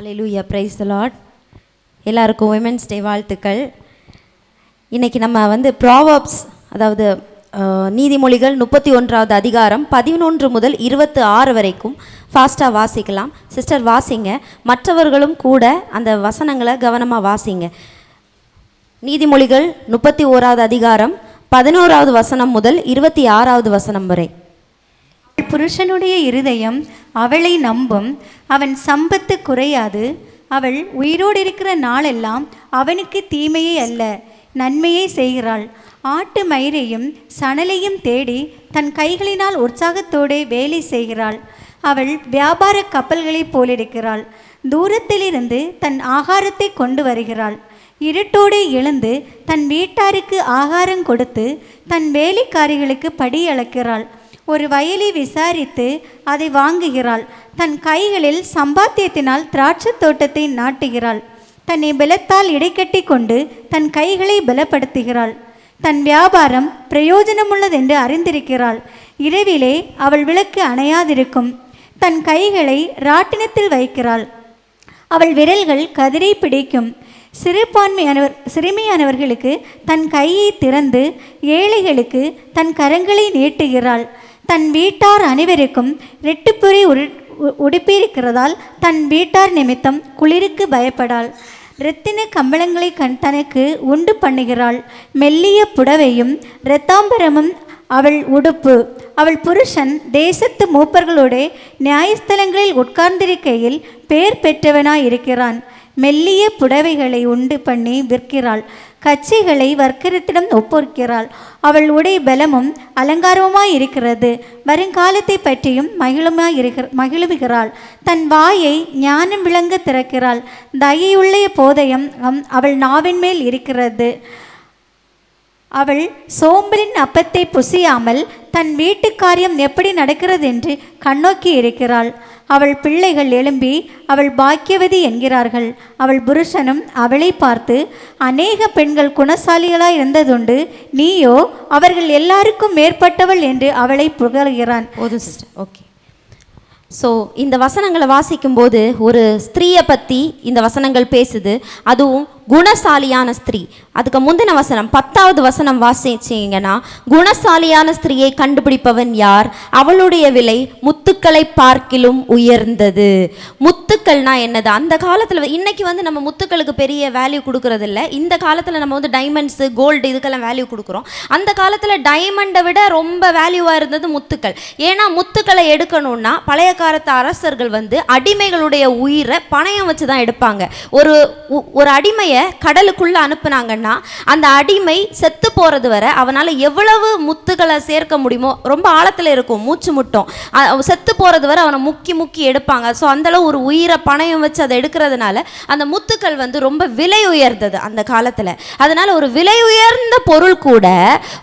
Hallelujah, praise the Lord. எல்லாருக்கும் women's day வாழ்த்துக்கள். இன்றைக்கி நம்ம ப்ராவர்ப்ஸ், அதாவது நீதிமொழிகள் 31வது அதிகாரம் 11 முதல் 26 வரைக்கும் ஃபாஸ்ட்டாக வாசிக்கலாம். சிஸ்டர் வாசிங்க, மற்றவர்களும் கூட அந்த வசனங்களை கவனமாக வாசிங்க. நீதிமொழிகள் 31வது அதிகாரம் 11வது வசனம் முதல் 26வது வசனம் வரை. புருஷனுடைய இருதயம் அவளை நம்பும், அவன் சம்பத்து குறையாது. அவள் உயிரோடு இருக்கிற நாளெல்லாம் அவனுக்கு தீமையே அல்ல, நன்மையை செய்கிறாள். ஆட்டு மயிரையும் சணலையும் தேடி தன் கைகளினால் உற்சாகத்தோடு வேலை செய்கிறாள். அவள் வியாபார கப்பல்களைப் போலிருக்கிறாள். தூரத்திலிருந்து தன் ஆகாரத்தை கொண்டு வருகிறாள். இருட்டோடு எழுந்து தன் வீட்டாருக்கு ஆகாரம் கொடுத்து தன் வேலைக்காரிகளுக்கு படி அளக்கிறாள். ஒரு வயலை விசாரித்து அதை வாங்குகிறாள். தன் கைகளில் சம்பாத்தியத்தினால் திராட்சை தோட்டத்தை நாட்டுகிறாள். தன்னை பலத்தால் இடைக்கட்டி கொண்டு தன் கைகளை பலப்படுத்துகிறாள். தன் வியாபாரம் பிரயோஜனமுள்ளதென்று அறிந்திருக்கிறாள். இரவிலே அவள் விளக்கு அணையாதிருக்கும். தன் கைகளை ராட்டினத்தில் வைக்கிறாள். அவள் விரல்கள் கதிரை பிடிக்கும். சிறுமியானவர்களுக்கு தன் கையை திறந்து ஏழைகளுக்கு தன் கரங்களை நீட்டுகிறாள். தன் வீட்டார் அனைவருக்கும் ரெட்டுப்புரி உடுப்பியிருக்கிறதால் தன் வீட்டார் நிமித்தம் குளிருக்கு பயப்படாள். இரத்தின கம்பளங்களை தனக்கு உண்டு பண்ணுகிறாள். மெல்லிய புடவையும் இரத்தாம்பரமும் அவள் உடுப்பு. அவள் புருஷன் தேசத்து மூப்பர்களோடு நியாயஸ்தலங்களில் உட்கார்ந்திருக்கையில் பேர் பெற்றவனாயிருக்கிறான். மெல்லிய புடவைகளை உண்டு பண்ணி விற்கிறாள். கச்சிகளை வர்க்கரத்திடம் ஒப்புக்கிறாள். அவள் உடை பலமும் அலங்காரமுமாய் இருக்கிறது. வருங்காலத்தை பற்றியும் மகிழுகிறாள். தன் வாயை ஞானம் விளங்க திறக்கிறாள். தயையுள்ள போதயம் அவள் நாவின் மேல் இருக்கிறது. அவள் சோம்பலின் அப்பத்தை புசியாமல் தன் வீட்டு காரியம் எப்படி நடக்கிறது என்று கண்ணோக்கி இருக்கிறாள். அவள் பிள்ளைகள் எழும்பி அவள் பாக்கியவதி என்கிறார்கள். அவள் புருஷனும் அவளை பார்த்து, அநேக பெண்கள் குணசாலிகளாய் இருந்ததுண்டு, நீயோ அவர்கள் எல்லாருக்கும் மேற்பட்டவள் என்று அவளை புகழ்கிறான். போதும் சிஸ்டர், ஓகே. ஸோ இந்த வசனங்களை வாசிக்கும்போது ஒரு ஸ்திரீயை பற்றி இந்த வசனங்கள் பேசுது, அதுவும் குணசாலியான ஸ்திரீ. அதுக்கு முந்தின வசனம் 10வது வசனம் வாசிச்சிங்கன்னா, குணசாலியான ஸ்திரீயை கண்டுபிடிப்பவன் யார், அவளுடைய விலை முத்துக்களை பார்க்கிலும் உயர்ந்தது. முத்துக்கள்னா என்னது? அந்த காலத்தில், இன்னைக்கு நம்ம முத்துக்களுக்கு பெரிய வேல்யூ கொடுக்கறதில்ல. இந்த காலத்தில் நம்ம டைமண்ட்ஸு, கோல்டு இதுக்கெல்லாம் வேல்யூ கொடுக்குறோம். அந்த காலத்தில் டைமண்டை விட ரொம்ப வேல்யூவாக இருந்தது முத்துக்கள். ஏன்னா முத்துக்களை எடுக்கணும்னா பழைய காலத்து அரசர்கள் அடிமைகளுடைய உயிரை பணயம் வச்சு தான் எடுப்பாங்க. ஒரு அடிமையை கடலுக்குள்ள அனுப்புனாங்கன்னா அந்த அடிமை செத்து போறது வரை அவனால் எவ்வளவு முத்துக்களை சேர்க்க முடியுமோ, ரொம்ப ஆழத்தில் இருக்கும், மூச்சு முட்டும், செத்து போறது வரை அவனை முக்கி எடுப்பாங்க. ஸோ அந்தளவு ஒரு உயிரை பணயம் வச்சு அதை எடுக்கிறதுனால அந்த முத்துக்கள் ரொம்ப விலை உயர்ந்தது அந்த காலத்தில். அதனால ஒரு விலை உயர்ந்த பொருள் கூட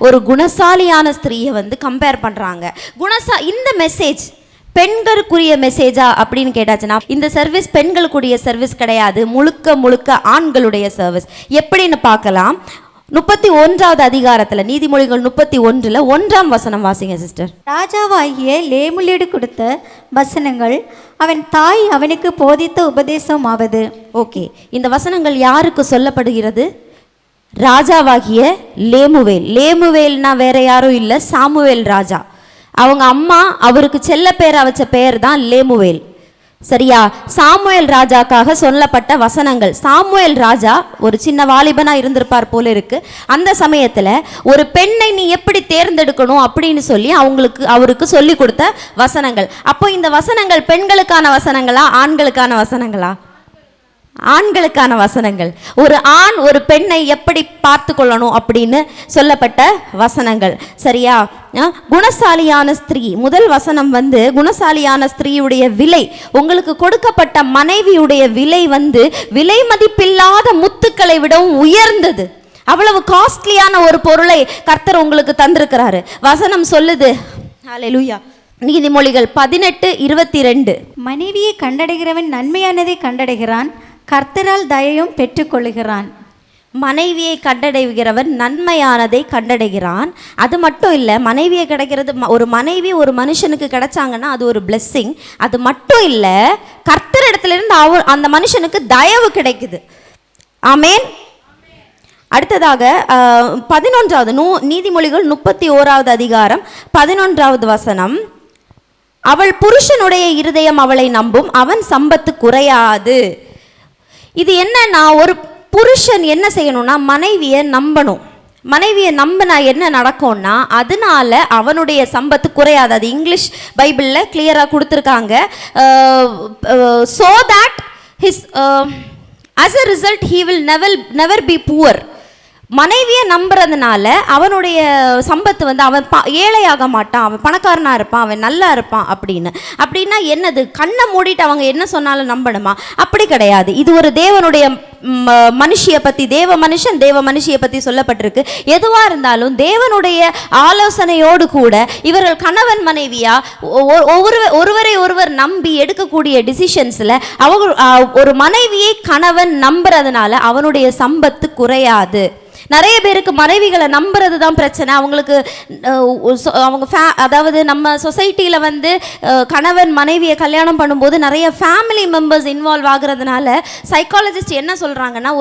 ஒரு குணசாலியான ஸ்திரீயை கம்பேர் பண்றாங்க. இந்த மெசேஜ் பெண்களுக்குரிய மெசேஜா அப்படின்னு கேட்டாச்சுன்னா, இந்த சர்வீஸ் பெண்களுக்குரிய சர்வீஸ் கிடையாது, முழுக்க ஆண்களுடைய சர்வீஸ். எப்படின்னு பார்க்கலாம். 31வது அதிகாரத்தில் நீதிமொழிகள் 31ல் 1ஆம் வசனம் வாசிங்க சிஸ்டர். ராஜாவாகிய லேமுலிடு கொடுத்த வசனங்கள், அவன் தாய் அவனுக்கு போதித்த உபதேசம் ஆவது. ஓகே, இந்த வசனங்கள் யாருக்கு சொல்லப்படுகிறது? ராஜாவாகிய லேமுவேல். லேமுவேல்னா வேற யாரும் இல்லை, சாமுவேல் ராஜா. அவங்க அம்மா அவருக்கு செல்ல பேரை வச்ச பெயர் தான் லேமுவேல். சரியா? சாமுவேல் ராஜாக்காக சொல்லப்பட்ட வசனங்கள். சாமுவேல் ராஜா ஒரு சின்ன வாலிபனா இருந்திருப்பார் போல இருக்கு. அந்த சமயத்துல ஒரு பெண்ணை நீ எப்படி தேர்ந்தெடுக்கணும் அப்படின்னு சொல்லி அவருக்கு சொல்லி கொடுத்த வசனங்கள். அப்போ இந்த வசனங்கள் பெண்களுக்கான வசனங்களா, ஆண்களுக்கான வசனங்களா? ஆண்களுக்கான வசனங்கள். ஒரு ஆண் ஒரு பெண்ணை எப்படி பார்த்து கொள்ளணும் அப்படின்னு சொல்லப்பட்ட வசனங்கள். சரியா? குணசாலியான ஸ்திரீ. முதல் வசனம் குணசாலியான ஸ்திரீயுடைய விலை, உங்களுக்கு கொடுக்கப்பட்ட மனைவியுடைய விலை விலை மதிப்பில்லாத முத்துக்களை விடவும் உயர்ந்தது. அவ்வளவு காஸ்ட்லியான ஒரு பொருளை கர்த்தர் உங்களுக்கு தந்திருக்கிறாரு. வசனம் சொல்லுது. ஹல்லேலூயா. நீதிமொழிகள் 18:22. மனைவியை கண்டடைகிறவன் நன்மையானதை கண்டடைகிறான், கர்த்தரால் தயையும் பெற்றுக்கொள்கிறான். மனைவியை கண்டடைகிறவன் நன்மையானதை கண்டடைகிறான். அது மட்டும் இல்லை, மனைவியை கிடைக்கிறது, ஒரு மனைவி ஒரு மனுஷனுக்கு கிடைச்சாங்கன்னா அது ஒரு பிளெஸ்ஸிங். அது மட்டும் இல்லை, கர்த்தரிடத்திலிருந்து அந்த மனுஷனுக்கு தயவு கிடைக்குது. ஆமேன். அடுத்ததாக 11வது நீதிமொழிகள் 31வது அதிகாரம் 11வது வசனம். அவள் புருஷனுடைய இருதயம் அவளை நம்பும், அவன் சம்பத்து குறையாது. இது என்னன்னா, ஒரு புருஷன் என்ன செய்யணும்னா மனைவியை நம்பணும். மனைவியை நம்பினா என்ன நடக்கும்னா அதனால அவனுடைய சம்பத்து குறையாது. அது இங்கிலீஷ் பைபிளில் கிளியராக கொடுத்துருக்காங்க. So that his as a result he will never be poor. மனைவியை நம்புறதுனால அவனுடைய சம்பத்து வந்து அவன் ஏழையாக மாட்டான், அவன் பணக்காரனாக இருப்பான், அவன் நல்லா இருப்பான். அப்படின்னா என்னது, கண்ணை மூடிட்டு அவங்க என்ன சொன்னாலும் நம்பணுமா? அப்படி கிடையாது. இது ஒரு தேவனுடைய மனுஷியை பற்றி, தேவ மனுஷன் தேவ மனுஷியை பற்றி சொல்லப்பட்டிருக்கு. எதுவாக இருந்தாலும் தேவனுடைய ஆலோசனையோடு கூட இவர்கள் கணவன் மனைவியா ஒருவரை ஒருவர் நம்பி எடுக்கக்கூடிய டிசிஷன்ஸில் ஒரு மனைவியை கணவன் நம்புறதுனால அவனுடைய சம்பத்து குறையாது. நிறைய பேருக்கு மனைவிகளை நம்புறது தான் பிரச்சனை. அவங்களுக்கு அவங்க அதாவது நம்ம சொசைட்டியில் வந்து கணவன் மனைவியை கல்யாணம் பண்ணும்போது நிறைய ஃபேமிலி மெம்பர்ஸ் இன்வால்வ் ஆகுறதுனால சைக்காலஜிஸ்ட் என்ன சொல்கிறாங்கன்னா,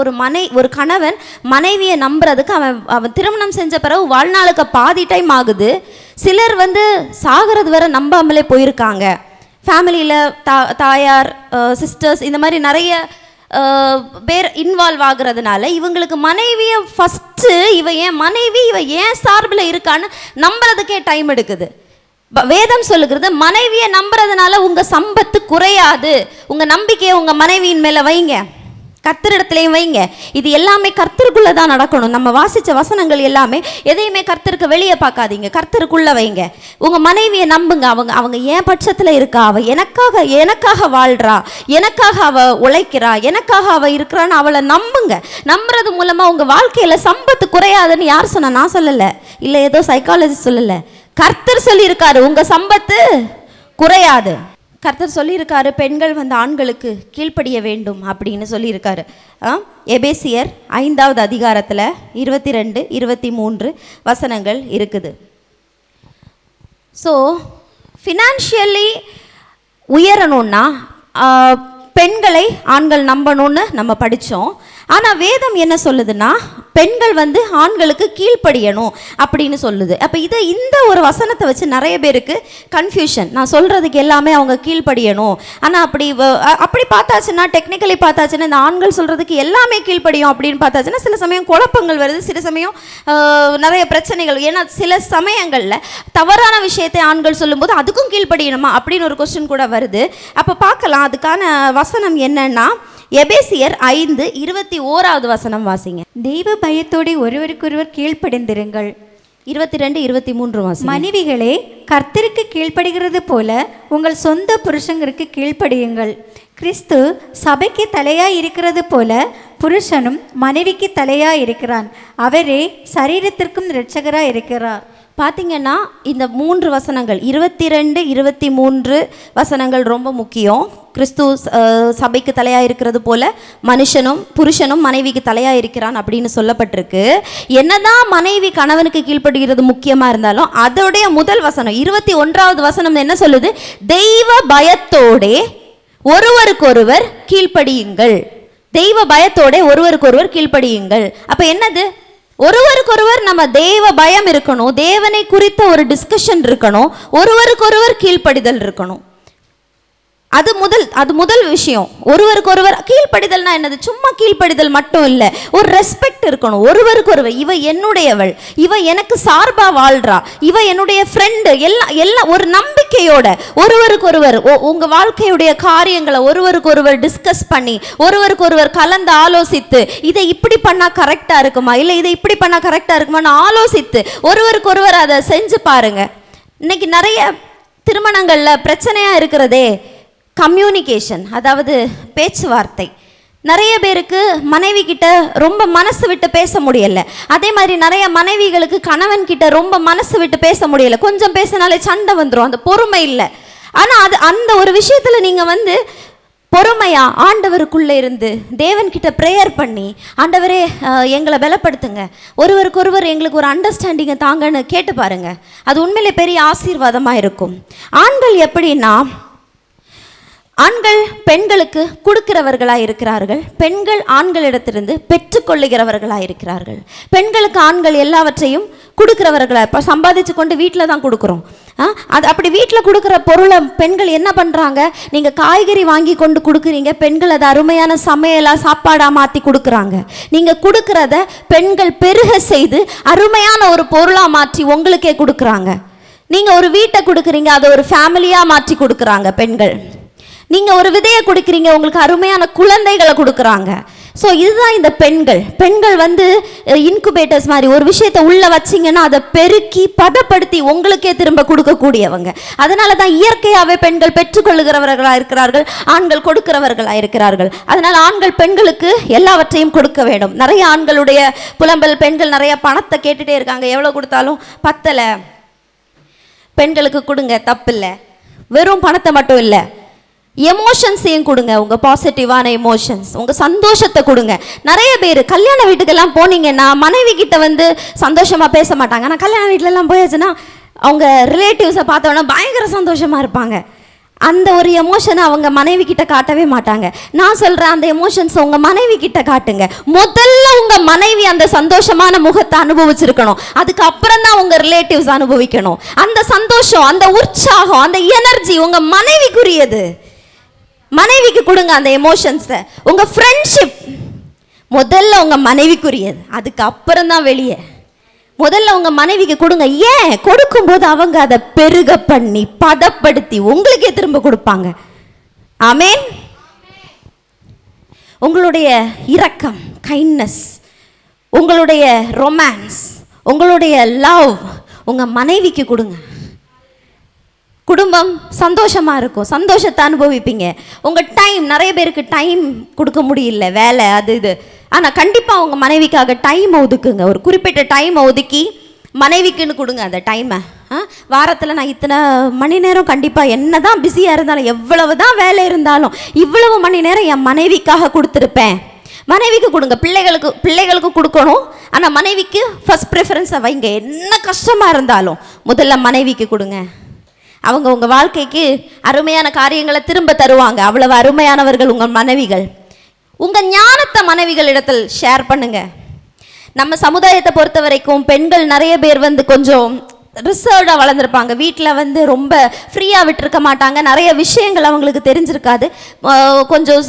ஒரு கணவன் மனைவியை நம்புறதுக்கு அவன் திருமணம் செஞ்ச பிறகு வாழ்நாளுக்கு பாதி டைம் ஆகுது. சிலர் வந்து சாகிறது வரை நம்பாமலே போயிருக்காங்க. ஃபேமிலியில் தாயார், சிஸ்டர்ஸ், இந்த மாதிரி நிறைய பேர் இன்வால்வ் ஆகுறதுனால இவங்களுக்கு மனைவியை ஃபஸ்ட்டு இவ ஏன் சார்பில் இருக்கான்னு நம்புறதுக்கே டைம் எடுக்குது. வேதம் சொல்லுகிறது, மனைவியை நம்புறதுனால உங்கள் சம்பத்து குறையாது. உங்கள் நம்பிக்கையை உங்கள் மனைவியின் மேலே வைங்க, கர்த்தரிடத்துலையும் வைங்க. இது எல்லாமே கர்த்தருக்குள்ளே தான் நடக்கணும். நம்ம வாசித்த வசனங்கள் எல்லாமே எதையுமே கர்த்தருக்கு வெளியே பார்க்காதீங்க, கர்த்தருக்குள்ளே வைங்க. உங்கள் மனைவியை நம்புங்க. அவங்க ஏன் பட்சத்தில் இருக்கா, அவள் எனக்காக வாழ்கிறா, எனக்காக அவள் உழைக்கிறா, எனக்காக அவள் இருக்கிறான்னு அவளை நம்புங்க. நம்புறது மூலமாக உங்கள் வாழ்க்கையில் சம்பத்து குறையாதுன்னு யார் சொன்னா? நான் சொல்லலை, இல்லை ஏதோ சைக்காலஜி சொல்லலை, கர்த்தர் சொல்லியிருக்காரு உங்கள் சம்பத்து குறையாது. கர்த்தர் சொல்லியிருக்காரு பெண்கள் வந்து ஆண்களுக்கு கீழ்ப்படிய வேண்டும் அப்படின்னு சொல்லியிருக்காரு. எபேசியர் 5வது அதிகாரத்தில் 22, 23 வசனங்கள் இருக்குது. ஸோ ஃபினான்ஷியலி உயரணும்னா பெண்களை ஆண்கள் நம்பணும்னு நம்ம படித்தோம். ஆனால் வேதம் என்ன சொல்லுதுன்னா, பெண்கள் வந்து ஆண்களுக்கு கீழ்ப்படியணும் அப்படின்னு சொல்லுது. அப்போ இந்த ஒரு வசனத்தை வச்சு நிறைய பேருக்கு கன்ஃபியூஷன். நான் சொல்கிறதுக்கு எல்லாமே அவங்க கீழ்ப்படியணும், ஆனால் அப்படி பார்த்தாச்சுன்னா, டெக்னிக்கலி பார்த்தாச்சுன்னா இந்த ஆண்கள் சொல்கிறதுக்கு எல்லாமே கீழ்ப்படியும் அப்படின்னு பார்த்தாச்சுன்னா சில சமயம் குழப்பங்கள் வருது, சில சமயம் நிறைய பிரச்சனைகள். ஏன்னா சில சமயங்களில் தவறான விஷயத்தை ஆண்கள் சொல்லும்போது அதுக்கும் கீழ்ப்படியணுமா அப்படின்னு ஒரு கொஸ்டின் கூட வருது. அப்போ பார்க்கலாம் அதுக்கான வசனம் என்னன்னா, எபேசியர் 5:21வது வசனம் வாசிங்க. தெய்வ பயத்தோடு ஒருவருக்கொருவர் கீழ்ப்படிந்திருங்கள். 22, 23 வாசிங்க. மனைவிகளே, கர்த்தருக்கு கீழ்ப்படுகிறது போல உங்கள் சொந்த புருஷங்களுக்கு கீழ்ப்படியுங்கள். கிறிஸ்து சபைக்கு தலையாய் இருக்கிறது போல புருஷனும் மனைவிக்கு தலையாய் இருக்கிறான். அவரே சரீரத்திற்கும் இரட்சகராய் இருக்கிறார். பார்த்தீங்கன்னா இந்த 3 வசனங்கள் 22, 23 வசனங்கள் ரொம்ப முக்கியம். கிறிஸ்து சபைக்கு தலையாக இருக்கிறது போல புருஷனும் மனைவிக்கு தலையாக இருக்கிறான் அப்படின்னு சொல்லப்பட்டிருக்கு. என்னதான் மனைவி கணவனுக்கு கீழ்ப்படுகிறது முக்கியமாக இருந்தாலும் அதோடைய முதல் வசனம் 21வது வசனம் என்ன சொல்லுது? தெய்வ பயத்தோடே ஒருவருக்கொருவர் கீழ்ப்படியுங்கள். தெய்வ பயத்தோட ஒருவருக்கொருவர் கீழ்ப்படியுங்கள். அப்போ என்னது? ஒருவருக்கொருவர் நம்ம தேவ பயம் இருக்கணும், தேவனை குறித்த ஒரு டிஸ்கஷன் இருக்கணும், ஒருவருக்கொருவர் கீழ்ப்படிதல் இருக்கணும். அது முதல் விஷயம். ஒருவருக்கொருவர் கீழ்ப்படிதல்னா என்னது? சும்மா கீழ்ப்படிதல் மட்டும் இல்லை, ஒரு ரெஸ்பெக்ட் இருக்கணும் ஒருவருக்கொருவர். இவ என்னுடையவள், இவ எனக்கு சார்பா வாழ்றா, இவ என்னுடைய ஃப்ரெண்டு, எல்லாம் ஒரு நம்பிக்கையோட ஒருவருக்கொருவர் உங்க வாழ்க்கையுடைய காரியங்களை ஒருவருக்கொருவர் டிஸ்கஸ் பண்ணி ஒருவருக்கொருவர் கலந்து ஆலோசித்து இதை இப்படி பண்ணா கரெக்டா இருக்குமா, இல்லை இதை இப்படி பண்ணா கரெக்டா இருக்குமான்னு ஆலோசித்து ஒருவருக்கொருவர் அதை செஞ்சு பாருங்க. இன்னைக்கு நிறைய திருமணங்கள்ல பிரச்சனையா இருக்கிறதே கம்யூனிகேஷன், அதாவது பேச்சுவார்த்தை. நிறைய பேருக்கு மனைவி கிட்ட ரொம்ப மனசு விட்டு பேச முடியல. அதே மாதிரி நிறைய மனைவிகளுக்கு கணவன் கிட்ட ரொம்ப மனசு விட்டு பேச முடியல. கொஞ்சம் பேசினாலே சண்டை வந்துடும், அந்த பொறுமை இல்லை. ஆனால் அந்த ஒரு விஷயத்தில் நீங்கள் வந்து பொறுமையா ஆண்டவருக்குள்ளே இருந்து தேவன்கிட்ட ப்ரேயர் பண்ணி, ஆண்டவரே எங்களை பலப்படுத்துங்க, ஒருவருக்கொருவர் எங்களுக்கு ஒரு அண்டர்ஸ்டாண்டிங்கை தாங்கன்னு கேட்டு பாருங்க. அது உண்மையிலே பெரிய ஆசீர்வாதமாக இருக்கும். ஆண்கள் எப்படின்னா, ஆண்கள் பெண்களுக்கு கொடுக்கிறவர்களாக இருக்கிறார்கள், பெண்கள் ஆண்களிடத்திலிருந்து பெற்றுக்கொள்ளுகிறவர்களாக இருக்கிறார்கள். பெண்களுக்கு ஆண்கள் எல்லாவற்றையும் கொடுக்கிறவர்களாக, இப்போ சம்பாதிச்சு கொண்டு வீட்டில் தான் கொடுக்குறோம். அது அப்படி வீட்டில் கொடுக்குற பொருளை பெண்கள் என்ன பண்ணுறாங்க, நீங்கள் காய்கறி வாங்கி கொண்டு கொடுக்குறீங்க, பெண்கள் அதை அருமையான சமையலாக சாப்பாடாக மாற்றி கொடுக்குறாங்க. நீங்கள் கொடுக்குறத பெண்கள் பெருக செய்து அருமையான ஒரு பொருளாக மாற்றி உங்களுக்கே கொடுக்குறாங்க. நீங்கள் ஒரு வீட்டை கொடுக்குறீங்க, அதை ஒரு ஃபேமிலியாக மாற்றி கொடுக்குறாங்க பெண்கள். நீங்கள் ஒரு விதையை கொடுக்குறீங்க, உங்களுக்கு அருமையான குழந்தைகளை கொடுக்குறாங்க. ஸோ இதுதான் இந்த பெண்கள் வந்து இன்குபேட்டர்ஸ் மாதிரி. ஒரு விஷயத்தை உள்ளே வச்சிங்கன்னா அதை பெருக்கி பதப்படுத்தி உங்களுக்கே திரும்ப கொடுக்கக்கூடியவங்க. அதனால தான் இயற்கையாகவே பெண்கள் பெற்றுக்கொள்ளுகிறவர்களாக இருக்கிறார்கள், ஆண்கள் கொடுக்கிறவர்களாக இருக்கிறார்கள். அதனால் ஆண்கள் பெண்களுக்கு எல்லாவற்றையும் கொடுக்க வேண்டும். நிறைய ஆண்களுடைய புலம்பல், பெண்கள் நிறைய பணத்தை கேட்டுகிட்டே இருக்காங்க, எவ்வளோ கொடுத்தாலும் பத்தலை. பெண்களுக்கு கொடுங்க, தப்பில்லை. வெறும் பணத்தை மட்டும் இல்லை, எமோஷன்ஸையும் கொடுங்க. உங்கள் பாசிட்டிவான எமோஷன்ஸ், உங்கள் சந்தோஷத்தை கொடுங்க. நிறைய பேர் கல்யாண வீட்டுக்கெல்லாம் போனீங்கன்னா மனைவி கிட்ட வந்து சந்தோஷமாக பேச மாட்டாங்க. ஆனால் கல்யாண வீட்டிலலாம் போயாச்சுன்னா அவங்க ரிலேட்டிவ்ஸை பார்த்தோன்னா பயங்கர சந்தோஷமாக இருப்பாங்க. அந்த ஒரு எமோஷனை அவங்க மனைவி கிட்ட காட்டவே மாட்டாங்க. நான் சொல்கிறேன், அந்த எமோஷன்ஸை உங்கள் மனைவி கிட்ட காட்டுங்க. முதல்ல உங்கள் மனைவி அந்த சந்தோஷமான முகத்தை அனுபவிச்சிருக்கணும், அதுக்கப்புறம் தான் உங்கள் ரிலேட்டிவ்ஸ் அனுபவிக்கணும். அந்த சந்தோஷம், அந்த உற்சாகம், அந்த எனர்ஜி உங்கள் மனைவிக்குரியது. மனைவிக்கு கொடுங்க அந்த எமோஷன்ஸை. உங்கள் ஃப்ரெண்ட்ஷிப் முதல்ல உங்கள் மனைவிக்குரியது, அதுக்கு அப்புறம் தான் வெளியே. முதல்ல உங்கள் மனைவிக்கு கொடுங்க. ஏன் கொடுக்கும்போது அவங்க அதை பெருக பண்ணி பதப்படுத்தி உங்களுக்கே திரும்ப கொடுப்பாங்க. ஆமேன். உங்களுடைய இரக்கம், கைண்ட்னஸ், உங்களுடைய ரொமான்ஸ், உங்களுடைய லவ் உங்கள் மனைவிக்கு கொடுங்க. குடும்பம் சந்தோஷமாக இருக்கும், சந்தோஷத்தை அனுபவிப்பீங்க. உங்கள் டைம், நிறைய பேருக்கு டைம் கொடுக்க முடியல, வேலை அது இது. ஆனால் கண்டிப்பாக உங்கள் மனைவிக்காக டைம் ஒதுக்குங்க. ஒரு குறிப்பிட்ட டைம் ஒதுக்கி மனைவிக்குன்னு கொடுங்க அந்த டைமை. வாரத்தில் நான் இத்தனை மணி நேரம் கண்டிப்பாக, என்ன தான் பிஸியாக இருந்தாலும், எவ்வளவு தான் வேலை இருந்தாலும், இவ்வளவு மணி நேரம் என் மனைவிக்காக கொடுத்துருப்பேன். மனைவிக்கு கொடுங்க. பிள்ளைகளுக்கு கொடுக்கணும், ஆனால் மனைவிக்கு ஃபஸ்ட் ப்ரிஃபரன்ஸை வைங்க. என்ன கஷ்டமாக இருந்தாலும் முதல்ல மனைவிக்கு கொடுங்க. அவங்க உங்கள் வாழ்க்கைக்கு அருமையான காரியங்களை திரும்ப தருவாங்க. அவ்வளவு அருமையானவர்கள் உங்கள் மனைவிகள். உங்கள் ஞானத்தை மனைவிகள் இடத்தில் ஷேர் பண்ணுங்க. நம்ம சமுதாயத்தை பொறுத்த வரைக்கும் பெண்கள் நிறைய பேர் வந்து கொஞ்சம் ரிசர்வ்டாக வளர்ந்துருப்பாங்க. வீட்டில் வந்து ரொம்ப ஃப்ரீயாக விட்டுருக்க மாட்டாங்க. நிறைய விஷயங்கள் அவங்களுக்கு தெரிஞ்சிருக்காது. கொஞ்சம்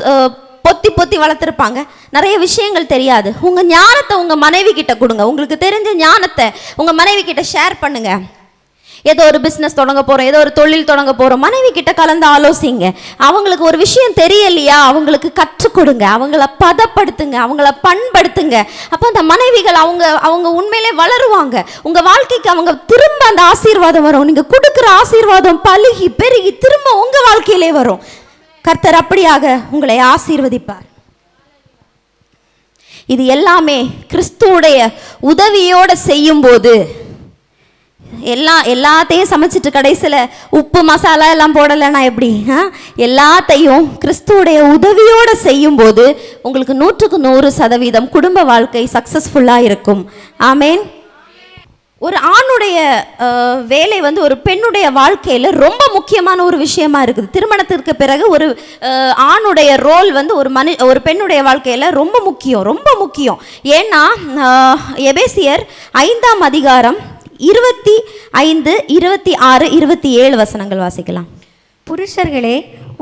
பொத்தி வளர்த்துருப்பாங்க. நிறைய விஷயங்கள் தெரியாது. உங்கள் ஞானத்தை உங்கள் மனைவி கிட்ட கொடுங்க. உங்களுக்கு தெரிஞ்ச ஞானத்தை உங்கள் மனைவி கிட்ட ஷேர் பண்ணுங்க. ஏதோ ஒரு பிஸ்னஸ் தொடங்க போகிறோம், ஏதோ ஒரு தொழில் தொடங்க போகிறோம், மனைவி கிட்ட கலந்து ஆலோசிங்க. அவங்களுக்கு ஒரு விஷயம் தெரியலையா, அவங்களுக்கு கற்றுக் கொடுங்க, அவங்கள பதப்படுத்துங்க, அவங்கள பண்படுத்துங்க. அப்போ அந்த மனைவிகள் அவங்க உண்மையிலே வளருவாங்க. உங்கள் வாழ்க்கைக்கு அவங்க திரும்ப அந்த ஆசீர்வாதம் வரும். நீங்கள் கொடுக்குற ஆசீர்வாதம் பலுகி பெருகி திரும்ப உங்கள் வாழ்க்கையிலே வரும். கர்த்தர் அப்படியாக உங்களை ஆசீர்வதிப்பார். இது எல்லாமே கிறிஸ்துவுடைய உதவியோடு செய்யும்போது, எல்லாத்தையும் சமைச்சிட்டு கடைசியில் உப்பு மசாலா எல்லாம் போடலைன்னா எப்படி? எல்லாத்தையும் கிறிஸ்துவுடைய உதவியோடு செய்யும்போது உங்களுக்கு 100% குடும்ப வாழ்க்கை சக்ஸஸ்ஃபுல்லாக இருக்கும். ஆமேன். ஒரு ஆணுடைய வேலை வந்து ஒரு பெண்ணுடைய வாழ்க்கையில் ரொம்ப முக்கியமான ஒரு விஷயமா இருக்குது. திருமணத்திற்கு பிறகு ஒரு ஆணுடைய ரோல் வந்து ஒரு பெண்ணுடைய வாழ்க்கையில் ரொம்ப முக்கியம். ஏன்னா எபேசியர் 5ஆம் அதிகாரம் 25, 26, 27 வசனங்கள் வாசிக்கலாம். புருஷர்களே,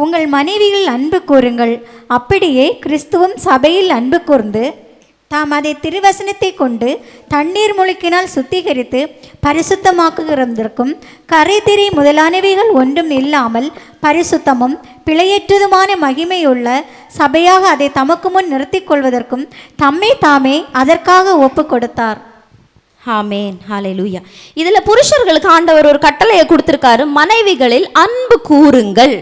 உங்கள் மனைவிகள் அன்பு கூறுங்கள், அப்படியே கிறிஸ்துவும் சபையில் அன்பு கூர்ந்து தாம் அதை திருவசனத்தை கொண்டு தண்ணீர் முழுக்கினால் சுத்திகரித்து பரிசுத்தமாக்குகிறதற்கும் கரைதிரி முதலானவைகள் ஒன்றும் இல்லாமல் பரிசுத்தமும் பிழையற்றதுமான மகிமையுள்ள சபையாக அதை தமக்கு முன் நிறுத்திக் கொள்வதற்கும் தம்மை தாமே அதற்காக ஒப்பு கொடுத்தார். ஆமேன். ஹல்லேலூயா. இதில் புருஷர்களுக்கு ஆண்டவர் ஒரு கட்டளையை கொடுத்துருக்காரு, மனைவிகளில் அன்பு கூறுங்கள்.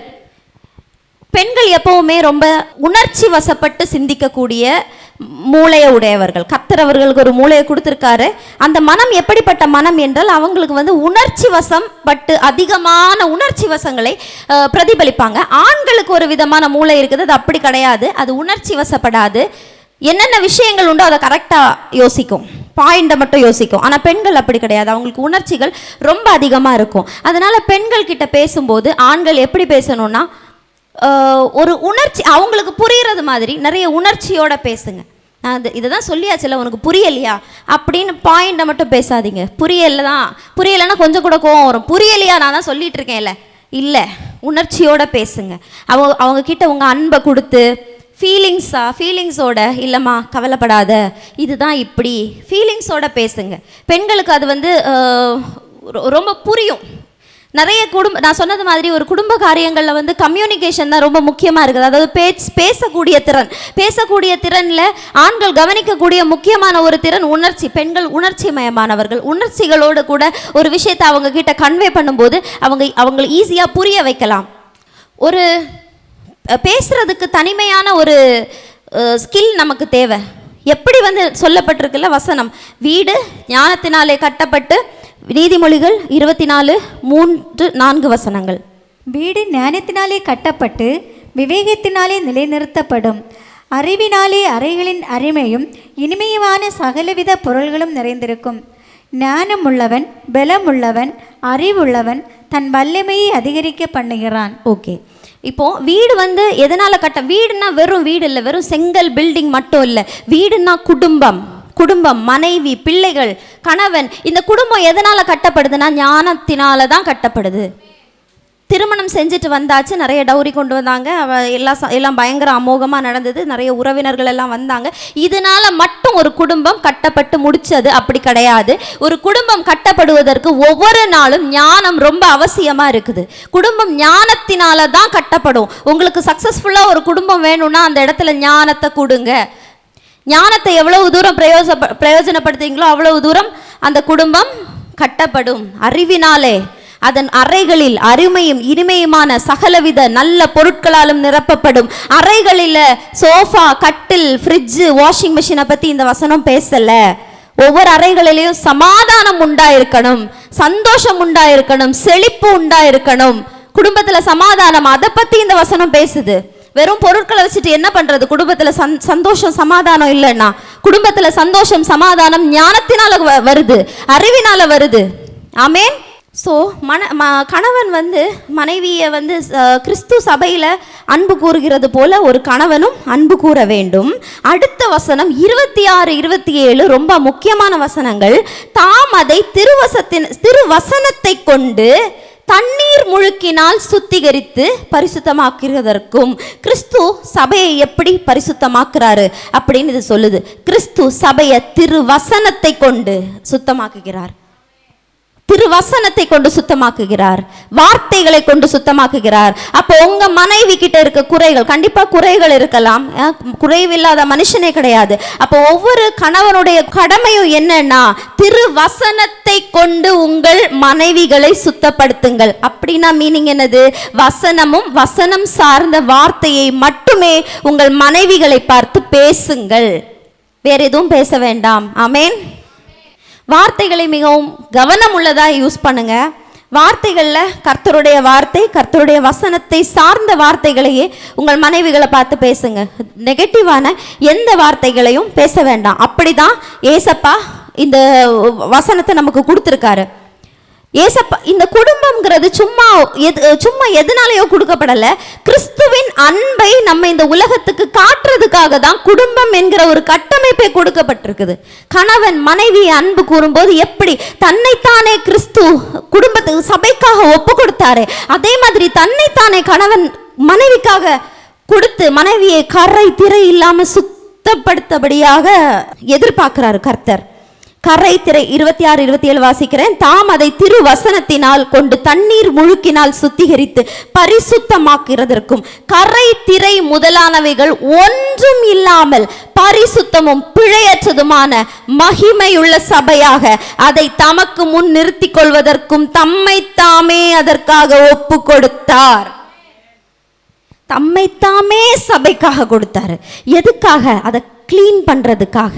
பெண்கள் எப்பவுமே ரொம்ப உணர்ச்சி வசப்பட்டு சிந்திக்கக்கூடிய மூளையை உடையவர்கள். கர்த்தர் அவர்களுக்கு ஒரு மூளையை கொடுத்துருக்காரு. அந்த மனம் எப்படிப்பட்ட மனம் என்றால் அவங்களுக்கு வந்து உணர்ச்சி வசம் பட்டு அதிகமான உணர்ச்சி வசங்களை பிரதிபலிப்பாங்க. ஆண்களுக்கு ஒரு விதமான மூளை இருக்குது, அது அப்படி கிடையாது. அது உணர்ச்சி வசப்படாது. என்னென்ன விஷயங்கள் உண்டோ அதை கரெக்டாக யோசிக்கும், பாயிண்டை மட்டும் யோசிக்கும். ஆனால் பெண்கள் அப்படி கிடையாது, அவங்களுக்கு உணர்ச்சிகள் ரொம்ப அதிகமாக இருக்கும். அதனால் பெண்கள் கிட்ட பேசும்போது ஆண்கள் எப்படி பேசணும்னா ஒரு உணர்ச்சி அவங்களுக்கு புரிகிறது மாதிரி நிறைய உணர்ச்சியோட பேசுங்க. இதை தான் சொல்லியாச்சுல, உனக்கு புரியலையா அப்படின்னு பாயிண்டை மட்டும் பேசாதீங்க. புரியலைன்னா கொஞ்சம் கூட கோவம் வரும். புரியலையா, நான் தான் சொல்லிட்டு இருக்கேன்ல, இல்லை, உணர்ச்சியோட பேசுங்க. அவங்க கிட்ட உங்கள் அன்பை கொடுத்து ஃபீலிங்ஸோட, இல்லைம்மா கவலைப்படாத, இதுதான் இப்படி ஃபீலிங்ஸோட பேசுங்க. பெண்களுக்கு அது வந்து ரொம்ப புரியும். நிறைய நான் சொன்னது மாதிரி ஒரு குடும்ப காரியங்களில் வந்து கம்யூனிகேஷன் தான் ரொம்ப முக்கியமாக இருக்குது. அதாவது பேசக்கூடிய திறனில் ஆண்கள் கவனிக்கக்கூடிய முக்கியமான ஒரு திறன் உணர்ச்சி. பெண்கள் உணர்ச்சி மயமானவர்கள். உணர்ச்சிகளோடு கூட ஒரு விஷயத்தை அவங்க கிட்ட கன்வே பண்ணும்போது அவங்களை ஈஸியாக புரிய வைக்கலாம். ஒரு பேசுறதுக்கு தனிமையான ஒரு ஸ்கில் நமக்கு தேவை. எப்படி வந்து சொல்லப்பட்டிருக்குல்ல வசனம், வீடு ஞானத்தினாலே கட்டப்பட்டு, நீதிமொழிகள் 24:3-4 வசனங்கள். வீடு ஞானத்தினாலே கட்டப்பட்டு விவேகத்தினாலே நிலைநிறுத்தப்படும். அறிவினாலே அறைகளின் அருமையும் இனிமையுமான சகலவித பொருள்களும் நிறைந்திருக்கும். ஞானம் உள்ளவன், பலமுள்ளவன், அறிவுள்ளவன் தன் வல்லமையை அதிகரிக்க பண்ணுகிறான். ஓகே, இப்போ வீடு வந்து எதனால வீடுன்னா வெறும் வீடு இல்லை, வெறும் செங்கல் பில்டிங் மட்டும் இல்லை. வீடுன்னா குடும்பம், மனைவி, பிள்ளைகள், கணவன். இந்த குடும்பம் எதனால கட்டப்படுதுன்னா ஞானத்தினால தான் கட்டப்படுது. திருமணம் செஞ்சுட்டு வந்தாச்சு, நிறைய டௌரி கொண்டு வந்தாங்க, எல்லாம் பயங்கர அமோகமாக நடந்தது, நிறைய உறவினர்கள் எல்லாம் வந்தாங்க. இதனால மட்டும் ஒரு குடும்பம் கட்டப்பட்டு முடிச்சது அப்படி கிடையாது. ஒரு குடும்பம் கட்டப்படுவதற்கு ஒவ்வொரு நாளும் ஞானம் ரொம்ப அவசியமாக இருக்குது. குடும்பம் ஞானத்தினால தான் கட்டப்படும். உங்களுக்கு சக்ஸஸ்ஃபுல்லாக ஒரு குடும்பம் வேணும்னா அந்த இடத்துல ஞானத்தை கொடுங்க. ஞானத்தை எவ்வளவு தூரம் பிரயோஜனப்படுத்துறீங்களோ அவ்வளவு தூரம் அந்த குடும்பம் கட்டப்படும். அறிவினாலே அதன் அறைகளில் அருமையும் இனிமையுமான சகலவித நல்ல பொருட்களாலும் நிரப்பப்படும். அறைகளில் சோஃபா, கட்டில், ஃப்ரிட்ஜு, வாஷிங் மிஷினை பற்றி இந்த வசனம் பேசல. ஒவ்வொரு அறைகளிலையும் சமாதானம் உண்டாயிருக்கணும், சந்தோஷம் உண்டாயிருக்கணும், செழிப்பு உண்டாயிருக்கணும், குடும்பத்தில் சமாதானம், அதை பற்றி இந்த வசனம் பேசுது. வெறும் பொருட்களை வச்சுட்டு என்ன பண்றது? குடும்பத்தில் சந்தோஷம் சமாதானம் இல்லைன்னா, குடும்பத்தில் சந்தோஷம் சமாதானம் ஞானத்தினால வருது, அறிவினால வருது. ஆமேன். ஸோ கணவன் வந்து மனைவியை வந்து கிறிஸ்து சபையில் அன்பு கூறுகிறது போல ஒரு கணவனும் அன்பு கூற வேண்டும். அடுத்த வசனம் 26-27 ரொம்ப முக்கியமான வசனங்கள். தாம் அதை திருவசனத்தை கொண்டு தண்ணீர் முழுக்கினால் சுத்திகரித்து பரிசுத்தமாக்குவதற்கும். கிறிஸ்து சபையை எப்படி பரிசுத்தமாக்குறாரு அப்படின்னு இது சொல்லுது. கிறிஸ்து சபையை திருவசனத்தை கொண்டு சுத்தமாக்குகிறார். திருவசனத்தை கொண்டு சுத்தமாக்குகிறார், வார்த்தைகளை கொண்டு சுத்தமாக்குகிறார். அப்போ உங்க மனைவி கிட்ட இருக்க குறைகள், கண்டிப்பா குறைகள் இருக்கலாம், குறைவில்லாத மனுஷனே கிடையாது. அப்போ ஒவ்வொரு கணவனுடைய கடமையும் என்னன்னா, திருவசனத்தை கொண்டு உங்கள் மனைவிகளை சுத்தப்படுத்துங்கள். அப்படின்னா மீனிங் என்னது? வசனமும் வசனம் சார்ந்த வார்த்தையை மட்டுமே உங்கள் மனைவிகளை பார்த்து பேசுங்கள், வேற எதுவும் பேச வேண்டாம். ஆமேன். வார்த்தைகளை மிகவும் கவனம் உள்ளதாக யூஸ் பண்ணுங்க. வார்த்தைகளில் கர்த்தருடைய வார்த்தை, கர்த்தருடைய வசனத்தை சார்ந்த வார்த்தைகளையே உங்கள் மனைவிகளை பார்த்து பேசுங்க. நெகட்டிவான எந்த வார்த்தைகளையும் பேச வேண்டாம். அப்படிதான் ஏசப்பா இந்த வசனத்தை நமக்கு கொடுத்துருக்காரு. ஏசப்பா இந்த குடும்பம்ங்கிறது சும்மா எதனாலேயோ கொடுக்கப்படலை. கிறிஸ்துவின் அன்பை நம்ம இந்த உலகத்துக்கு காட்டுறதுக்காக தான் குடும்பம் என்கிற ஒரு கட்டமைப்பை கொடுக்கப்பட்டிருக்குது. கணவன் மனைவியை அன்பு கூறும்போது எப்படி தன்னைத்தானே கிறிஸ்து குடும்பத்துக்கு சபைக்காக ஒப்பு கொடுத்தாரு, அதே மாதிரி தன்னைத்தானே கணவன் மனைவிக்காக கொடுத்து மனைவியை கரை திரை இல்லாம சுத்தப்படுத்தபடியாக எதிர்பார்க்கிறாரு கர்த்தர். கரை திரை 26-27 வாசிக்கிறேன். தாம் அதை திருவசனத்தினால் கொண்டு தண்ணீர் முழுக்கினால் சுத்திகரித்து பரிசுத்தமாக்குறதற்கும், கரை திரை முதலானவைகள் ஒன்றும் இல்லாமல் பரிசுத்தமும் பிழையற்றதுமான மகிமையுள்ள சபையாக அதை தமக்கு முன் நிறுத்திக் கொள்வதற்கும் தம்மை தாமே அதற்காக ஒப்பு கொடுத்தார். தம்மைத்தாமே சபைக்காக கொடுத்தாரு. எதுக்காக? அதை க்ளீன் பண்றதுக்காக,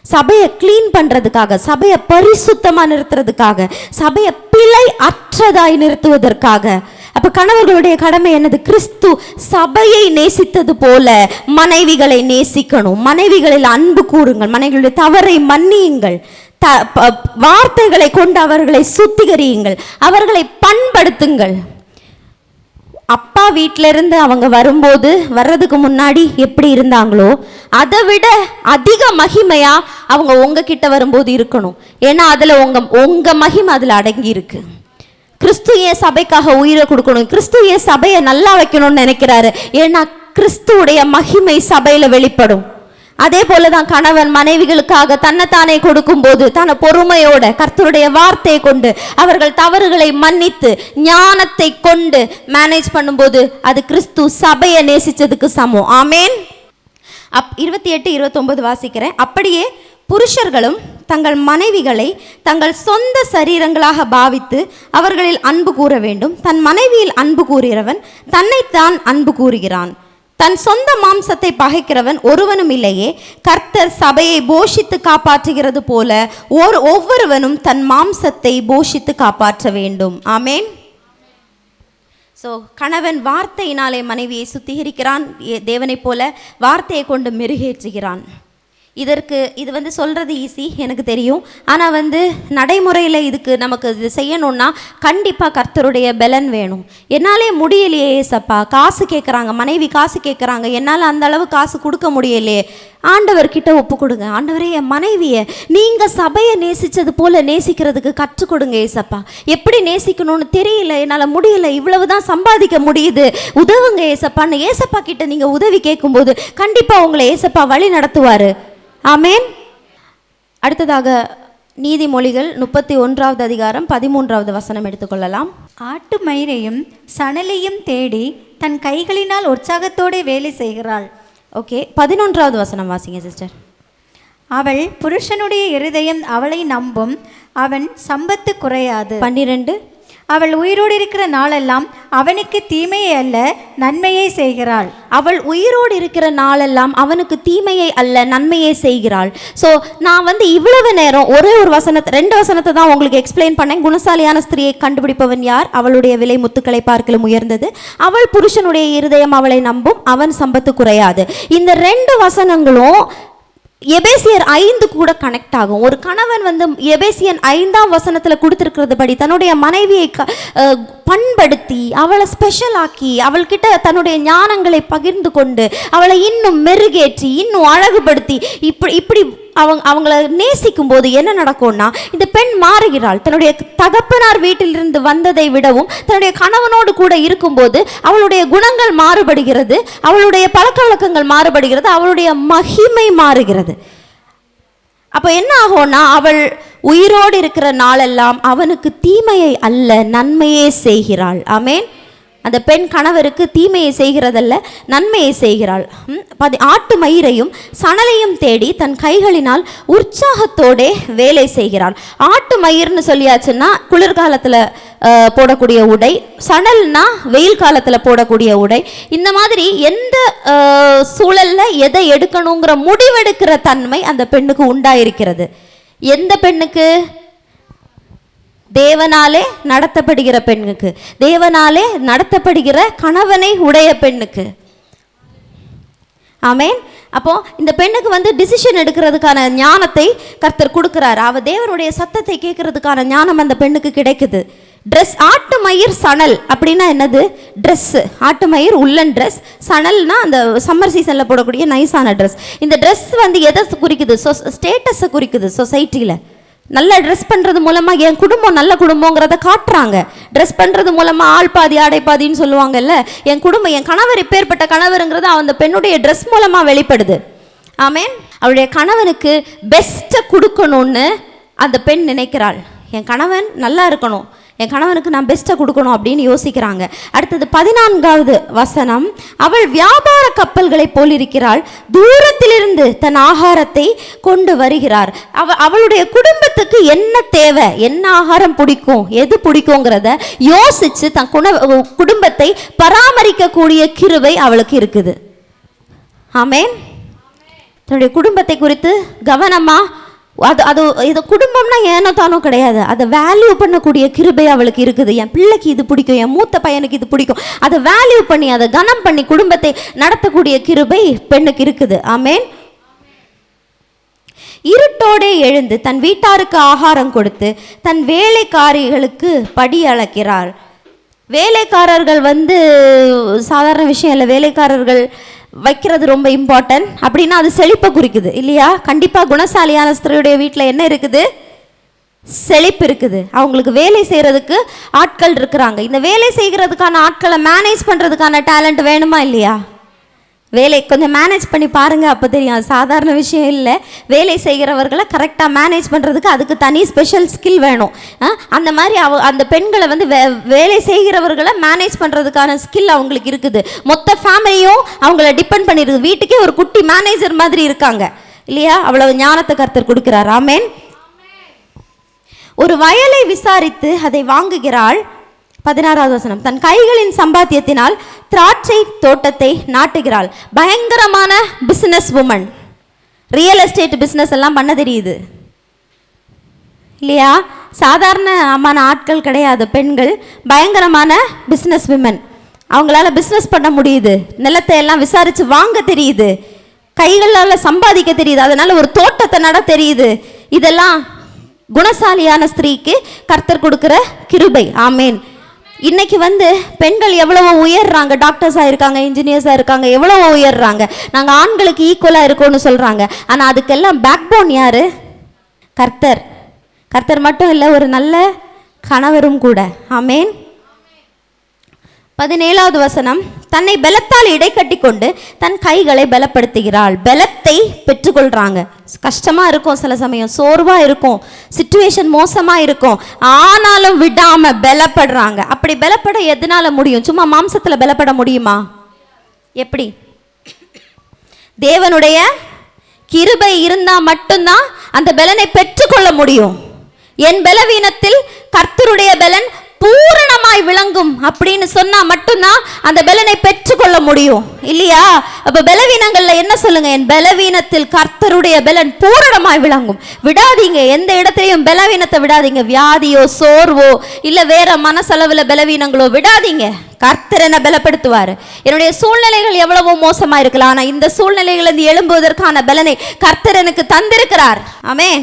சபையை க்ளீன் பண்றதுக்காக, சபையை பரிசுத்தமா நிறுத்துறதுக்காக, சபையை பிழை அற்றதாய் நிறுத்துவதற்காக. அப்ப கணவர்களுடைய கடமை என்னது? கிறிஸ்து சபையை நேசித்தது போல மனைவிகளை நேசிக்கணும். மனைவிகளில் அன்பு கூறுங்கள், மனைவிகளுடைய தவறை மன்னியுங்கள், வார்த்தைகளை கொண்டு அவர்களை சுத்திகரியுங்கள், அவர்களை பண்படுத்துங்கள். அப்பா வீட்டில இருந்து அவங்க வரும்போது வர்றதுக்கு முன்னாடி எப்படி இருந்தாங்களோ அதை விட அதிக மகிமையா அவங்க உங்ககிட்ட வரும்போது இருக்கணும். ஏன்னா அதுல உங்க மகிமை அதுல அடங்கி இருக்கு. கிறிஸ்து ஏன் சபைக்காக உயிரை கொடுக்கணும்? கிறிஸ்து ஏன் சபையை நல்லா வைக்கணும்னு நினைக்கிறாரு? ஏன்னா கிறிஸ்துவுடைய மகிமை சபையில வெளிப்படும். அதே போலதான் கணவன் மனைவிகளுக்காக தன்னைத்தானே கொடுக்கும் போது தன்னை பொறுமையோட கர்த்தருடைய வார்த்தையை கொண்டு அவர்கள் தவறுகளை மன்னித்து ஞானத்தை கொண்டு மேனேஜ் பண்ணும்போது அது கிறிஸ்து சபையை நேசிச்சதுக்கு சமம். ஆமேன். 28-29 வாசிக்கிறேன். அப்படியே புருஷர்களும் தங்கள் மனைவிகளை தங்கள் சொந்த சரீரங்களாக பாவித்து அவர்களில் அன்பு கூற வேண்டும். தன் மனைவியில் அன்பு கூறுகிறவன் தன்னைத்தான் அன்பு கூறுகிறான். தன் சொந்த மாம்சத்தை பகைக்கிறவன் ஒருவனும் இல்லையே. கர்த்தர் சபையை போஷித்து காப்பாற்றுகிறது போல ஒவ்வொருவனும் தன் மாம்சத்தை போஷித்து காப்பாற்ற வேண்டும். ஆமேன். ஸோ கணவன் வார்த்தையினாலே மனைவியை சுத்திகரிக்கிறான், தேவனைப் போல வார்த்தையை கொண்டு மெருகேற்றுகிறான். இது சொல்கிறது ஈஸி, எனக்கு தெரியும். ஆனால் நடைமுறையில் நமக்கு இது செய்யணும்னா கண்டிப்பாக கர்த்தருடைய பலன் வேணும். என்னாலே முடியலையே ஏசப்பா, காசு கேட்குறாங்க, மனைவி காசு கேட்குறாங்க, என்னால் அந்த அளவு காசு கொடுக்க முடியலையே. ஆண்டவர்கிட்ட ஒப்பு கொடுங்க. ஆண்டவரே, என் மனைவியை நீங்கள் சபையை நேசித்தது போல் நேசிக்கிறதுக்கு கற்றுக் கொடுங்க ஏசப்பா. எப்படி நேசிக்கணும்னு தெரியல, என்னால் முடியல, இவ்வளவு தான் சம்பாதிக்க முடியுது, உதவுங்க ஏசப்பான்னு ஏசப்பா கிட்ட நீங்கள் உதவி கேட்கும்போது கண்டிப்பாக உங்களை ஏசப்பா வழி நடத்துவார். ஆமேன். அடுத்ததாக நீதிமொழிகள் 31வது அதிகாரம் 13வது வசனம் எடுத்துக்கொள்ளலாம். ஆட்டு மயிரையும் சணலையும் தேடி தன் கைகளினால் உற்சாகத்தோடு வேலை செய்கிறாள். ஓகே, 11வது வசனம் வாசிங்க சிஸ்டர். அவள் புருஷனுடைய இருதயம் அவளை நம்பும், அவன் சம்பத்து குறையாது. 12. அவள் உயிரோடு இருக்கிற நாளெல்லாம் அவனுக்கு தீமையை அல்ல நன்மையை செய்கிறாள். அவள் உயிரோடு இருக்கிற நாளெல்லாம் அவனுக்கு தீமையை அல்ல நன்மையை செய்கிறாள். ஸோ நான் இவ்வளவு நேரம் ஒரே ஒரு ரெண்டு வசனத்தை தான் உங்களுக்கு எக்ஸ்பிளைன் பண்ணேன். குணசாலியான ஸ்திரியை கண்டுபிடிப்பவன் யார்? அவளுடைய விலை முத்துக்களை பார்க்கலும் உயர்ந்தது. அவள் புருஷனுடைய இருதயம் அவளை நம்பும், அவன் சம்பத்து குறையாது. இந்த 2 வசனங்களும் எபேசியர் 5 கூட கனெக்ட் ஆகும். ஒரு கணவன் எபேசியன் 5ஆம் வசனத்தில் கொடுத்துருக்கிறது படி தன்னுடைய மனைவியை பண்படுத்தி அவளை ஸ்பெஷல் ஆக்கி அவள்கிட்ட தன்னுடைய ஞானங்களை பகிர்ந்து கொண்டு அவளை இன்னும் மெருகேற்றி இன்னும் அழகுபடுத்தி இப்படி அவங்கள நேசிக்கும் போது என்ன நடக்கும்னா, இந்த பெண் மாறுகிறாள். தன்னுடைய தகப்பனார் வீட்டிலிருந்து வந்ததை விடவும் தன்னுடைய கணவனோடு கூட இருக்கும்போது அவளுடைய குணங்கள் மாறுபடுகிறது, அவளுடைய பழக்க வழக்கங்கள் மாறுபடுகிறது, அவளுடைய மகிமை மாறுகிறது. அப்போ என்ன ஆகும்னா, அவள் உயிரோடு இருக்கிற நாளெல்லாம் அவனுக்கு தீமையை அல்ல நன்மையே செய்கிறாள். ஆமேன். அந்த பெண் கணவருக்கு தீமையை செய்கிறதல்ல நன்மையை செய்கிறாள். ஆட்டு மயிரையும் சணலையும் தேடி தன் கைகளினால் உற்சாகத்தோடே வேலை செய்கிறாள். ஆட்டு மயிர்னு சொல்லியாச்சுன்னா குளிர்காலத்தில் போடக்கூடிய உடை, சணல்னா வெயில் காலத்தில் போடக்கூடிய உடை. இந்த மாதிரி எந்த சூழலில் எதை எடுக்கணுங்கிற முடிவெடுக்கிற தன்மை அந்த பெண்ணுக்கு உண்டாயிருக்கிறது. எந்த பெண்ணுக்கு? தேவனாலே நடத்தப்படுகிற பெண்ணுக்கு, தேவனாலே நடத்தப்படுகிற கணவனை உடைய பெண்ணுக்கு. ஆமேன். அப்போ இந்த பெண்ணுக்கு டிசிஷன் எடுக்கிறதுக்கான ஞானத்தை கர்த்தர் கொடுக்கிறார். அவ தேவனுடைய சத்தத்தை கேட்கறதுக்கான ஞானம் அந்த பெண்ணுக்கு கிடைக்குது. ட்ரெஸ், ஆட்டு மயிர் சணல் அப்படின்னா என்னது? ட்ரெஸ்ஸு. ஆட்டு மயிர் உள்ளன் ட்ரெஸ், சணல்னா அந்த சம்மர் சீசனில் போடக்கூடிய நைஸான ட்ரெஸ். இந்த ட்ரெஸ் எதை குறிக்குது? ஸ்டேட்டஸை குறிக்குது. சொசைட்டியில் நல்லா ட்ரெஸ் பண்ணுறது மூலமாக என் குடும்பம் நல்ல குடும்பங்கிறத காட்டுறாங்க. ட்ரெஸ் பண்ணுறது மூலமாக ஆள் பாதி ஆடை பாதின்னு சொல்லுவாங்கல்ல. என் குடும்பம், என் கணவர் இப்பேற்பட்ட கணவருங்கிறது அந்த பெண்ணுடைய ட்ரெஸ் மூலமாக வெளிப்படுது. ஆமேன். அவளுடைய கணவனுக்கு பெஸ்ட்டை கொடுக்கணும்னு அந்த பெண் நினைக்கிறாள். என் கணவன் நல்லா இருக்கணும், என் கணவனுக்கு நான் பெஸ்ட்டை கொடுக்கணும் அப்படின்னு யோசிக்கிறாங்க. அடுத்தது 14வது வசனம், அவள் வியாபார கப்பல்களை போல் இருக்கிறாள், தூரத்திலிருந்து தன் ஆகாரத்தை கொண்டு வருகிறார். அவளுடைய குடும்பத்துக்கு என்ன தேவை, என்ன ஆகாரம் பிடிக்கும், எது பிடிக்குங்கிறத யோசிச்சு தன் குடும்பத்தை பராமரிக்கக்கூடிய கிருபை அவளுக்கு இருக்குது. ஆமென். தன்னுடைய குடும்பத்தை குறித்து கவனமா, இது குடும்பம்னா ஏனோ தானோ கிடையாது, அதை வேல்யூ பண்ணக்கூடிய கிருபை அவளுக்கு இருக்குது. என் பிள்ளைக்கு இது பிடிக்கும், என் மூத்த பையனுக்கு இது பிடிக்கும், அதை வேல்யூ பண்ணி அதை கனம் பண்ணி குடும்பத்தை நடத்தக்கூடிய கிருபை பெண்ணுக்கு இருக்குது. ஆமென். இருட்டோடே எழுந்து தன் வீட்டாருக்கு ஆகாரம் கொடுத்து தன் வேலைக்காரிகளுக்கு படி அளக்கிறாள். வேலைக்காரர்கள் சாதாரண விஷயம் இல்லை, வேலைக்காரர்கள் வைக்கிறது ரொம்ப இம்பார்ட்டன்ட். அப்படின்னா அது செழிப்பை குறிக்குது இல்லையா? கண்டிப்பாக குணசாலியான ஸ்திரீயுடைய வீட்டில் என்ன இருக்குது? செழிப்பு இருக்குது. அவங்களுக்கு வேலை செய்கிறதுக்கு ஆட்கள் இருக்கிறாங்க. இந்த வேலை செய்கிறதுக்கான ஆட்களை மேனேஜ் பண்ணுறதுக்கான டேலண்ட் வேணுமா இல்லையா? வேலை கொஞ்சம் மேனேஜ் பண்ணி பாருங்கள், அப்போ தெரியும். அது சாதாரண விஷயம் இல்லை. வேலை செய்கிறவர்களை கரெக்டாக மேனேஜ் பண்ணுறதுக்கு அதுக்கு தனி ஸ்பெஷல் ஸ்கில் வேணும். அந்த மாதிரி அந்த பெண்களை வேலை செய்கிறவர்களை மேனேஜ் பண்ணுறதுக்கான ஸ்கில் அவங்களுக்கு இருக்குது. மொத்த ஃபேமிலியும் அவங்கள டிபெண்ட் பண்ணிடுது. வீட்டுக்கே ஒரு குட்டி மேனேஜர் மாதிரி இருக்காங்க இல்லையா? அவ்வளவு ஞானத்தை கர்த்தர் கொடுக்கிறார். ஆமென். ஒரு வயலை விசாரித்து அதை வாங்குகிறாள். 16வது வசனம், தன் கைகளின் சம்பாத்தியத்தினால் திராட்சை தோட்டத்தை நாட்டுகிறாள். பயங்கரமான business woman. Real estate business எல்லாம் பண்ண தெரியுது இல்லையா? சாதாரணமான ஆட்கள் கிடையாது பெண்கள், பயங்கரமான பிஸ்னஸ் விமன். அவங்களால பிஸ்னஸ் பண்ண முடியுது, நிலத்தை எல்லாம் விசாரித்து வாங்க தெரியுது, கைகளால் சம்பாதிக்க தெரியுது, அதனால ஒரு தோட்டத்தை நட தெரியுது. இதெல்லாம் குணசாலியான ஸ்திரீக்கு கர்த்தர் கொடுக்குற கிருபை. ஆமேன். இன்னைக்கு பெண்கள் எவ்வளவோ உயர்றாங்க, டாக்டர்ஸாக இருக்காங்க, இன்ஜினியர்ஸாக இருக்காங்க, எவ்வளவோ உயர்றாங்க. நாங்கள் ஆண்களுக்கு ஈக்குவலாக இருக்கோம்னு சொல்கிறாங்க. ஆனால் அதுக்கெல்லாம் பேக் போன் யார்? கர்த்தர். கர்த்தர் மட்டும் இல்லை, ஒரு நல்ல கணவரும் கூட. ஆமேன். 17வது வசனம், தன்னை பலத்தால் இடைக்கட்டி கொண்டு தன் கைகளை பலப்படுத்துகிறாள். பலத்தை பெற்றுக்கொள்றாங்க. கஷ்டமா இருக்கும், சில சமயம் சோர்வா இருக்கும், சிச்சுவேஷன் மோசமா இருக்கும், ஆனாலும் விடாம பலப்படுறாங்க. அப்படி பலப்பட எதனால முடியும்? சும்மா மாம்சத்துல பலப்பட முடியுமா? எப்படி? தேவனுடைய கிருபை இருந்தா மட்டும்தான் அந்த பலனை பெற்றுக்கொள்ள முடியும். என் பலவீனத்தில் கர்த்தருடைய பலன் பூரணமாய் விளங்கும் அப்படின்னு சொன்னா மட்டும்தான் அந்த பலனை பெற்றுக்கொள்ள முடியும் இல்லையா? அப்ப பலவீனங்கள்ல என்ன சொல்லுங்க? என் பலவீனத்தில் கர்த்தருடைய பலன் பூரணமாய் விளங்கும். விடாதீங்க, எந்த இடத்துலையும் பலவீனத்தை விடாதீங்க. வியாதியோ சோர்வோ இல்ல வேற மனசளவுல பலவீனங்களோ விடாதீங்க. கர்த்தர் என்ன பலப்படுத்துவார். என்னுடைய சூழ்நிலைகள் எவ்வளவோ மோசமா இருக்கலாம், ஆனா இந்த சூழ்நிலைகளிலிருந்து எழும்புவதற்கான பலனை கர்த்தர் எனக்கு தந்திருக்கிறார். ஆமென்.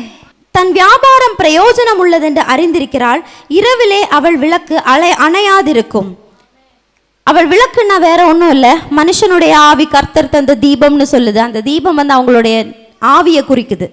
தன் வியாபாரம் பிரயோஜனம் உள்ளதென்று அறிந்திருக்கிறாள். இரவிலே அவள் விளக்கு அணையாதிருக்கும். அவள் விளக்குன்னா வேற ஒன்றும் இல்லை, மனுஷனுடைய ஆவி கர்த்தர் தந்த தீபம்னு சொல்லுது. அந்த தீபம் அவங்களுடைய ஆவியை குறிக்குது.